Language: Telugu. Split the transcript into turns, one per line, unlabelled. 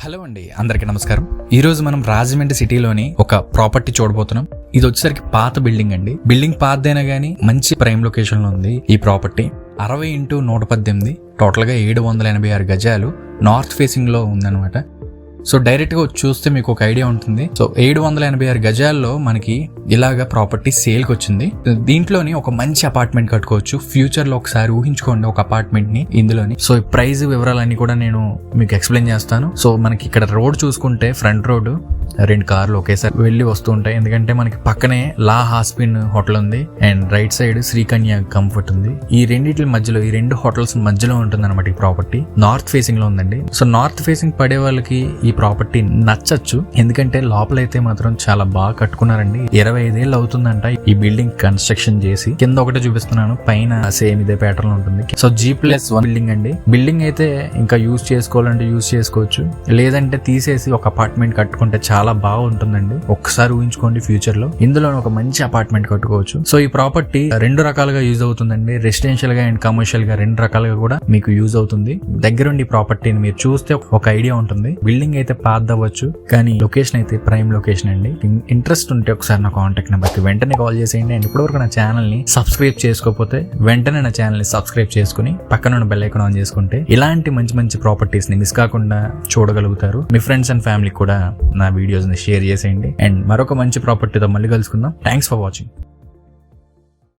హలో అండి, అందరికీ నమస్కారం. ఈ రోజు మనం రాజమండ్రి సిటీలోని ఒక ప్రాపర్టీ చూడబోతున్నాం. ఇది వచ్చేసరికి పాత బిల్డింగ్ అండి. బిల్డింగ్ పాతదైనా గానీ మంచి ప్రైమ్ లొకేషన్ లో ఉంది ఈ ప్రాపర్టీ. 60x118 టోటల్ గా 786 గజాలు నార్త్ ఫేసింగ్ లో ఉందన్నమాట. సో డైరెక్ట్ గా వచ్చి చూస్తే మీకు ఒక ఐడియా ఉంటుంది. సో 786 గజాల్లో మనకి ఇలాగా ప్రాపర్టీ సేల్ కి వచ్చింది. దీంట్లోని ఒక మంచి అపార్ట్మెంట్ కట్టుకోవచ్చు. ఫ్యూచర్ లో ఒకసారి ఊహించుకోండి ఒక అపార్ట్మెంట్ ని ఇందులోని. సో ఈ ప్రైస్ వివరాలన్నీ కూడా నేను మీకు ఎక్స్ప్లెయిన్ చేస్తాను. సో మనకి ఇక్కడ రోడ్ చూసుకుంటే ఫ్రంట్ రోడ్ 2 కార్లు ఒకేసారి వెళ్ళి వస్తూ ఉంటాయి. ఎందుకంటే మనకి పక్కనే లా హాస్పిన్ హోటల్ ఉంది and right side Srikanya comfort ఉంది. ఈ రెండింటి మధ్యలో, ఈ 2 హోటల్స్ మధ్యలో ఉంటుంది అనమాట ఈ ప్రాపర్టీ. నార్త్ ఫేసింగ్ లో ఉందండి. సో నార్త్ ఫేసింగ్ పడే వాళ్ళకి ఈ ప్రాపర్టీ నచ్చచ్చు. ఎందుకంటే లోపలైతే మాత్రం చాలా బాగా కట్టుకున్నారండి. 25 ఏళ్ళు అవుతుందంట ఈ బిల్డింగ్ కన్స్ట్రక్షన్ చేసి. కింద ఒకటే చూపిస్తున్నాను, పైన సేమ్ ఇదే ప్యాటర్న్ ఉంటుంది. సో G+1 బిల్డింగ్ అండి. బిల్డింగ్ అయితే ఇంకా యూజ్ చేసుకోవాలంటే యూజ్ చేసుకోవచ్చు, లేదంటే తీసేసి ఒక అపార్ట్మెంట్ కట్టుకుంటే చాలా బాగుంటుందండి. ఒక్కసారి ఊహించుకోండి ఫ్యూచర్ లో ఇందులో ఒక మంచి అపార్ట్మెంట్ కట్టుకోవచ్చు. సో ఈ ప్రాపర్టీ 2 రకాలుగా యూజ్ అవుతుందండి. రెసిడెన్షియల్ గా అండ్ కమర్షియల్ గా 2 రకాలుగా కూడా మీకు యూజ్ అవుతుంది. దగ్గరుండి ప్రాపర్టీని మీరు చూస్తే ఒక ఐడియా ఉంటుంది. బిల్డింగ్ అయితే పాత్ అవ్వచ్చు, కానీ లొకేషన్ అయితే ప్రైమ్ లొకేషన్ అండి. ఇంట్రెస్ట్ ఉంటే ఒకసారి నా కాంటాక్ట్ నెంబర్ కి వెంటనే కాల్ చేసేయండి. అండ్ ఇప్పటివరకు నా ఛానల్ ని సబ్స్క్రైబ్ చేసుకోకపోతే వెంటనే నా ఛానల్ ని సబ్స్క్రైబ్ చేసుకుని పక్కన ఉన్న బెల్ ఐకాన్ ఆన్ చేసుకుంటే ఇలాంటి మంచి మంచి ప్రాపర్టీస్ ని మిస్ కాకుండా చూడగలుగుతారు. మీ ఫ్రెండ్స్ అండ్ ఫ్యామిలీ కూడా నా వీడియోస్ ని షేర్ చేసేయండి. అండ్ మరొక మంచి ప్రాపర్టీతో మళ్ళీ కలుసుకుందాం. Thanks for watching.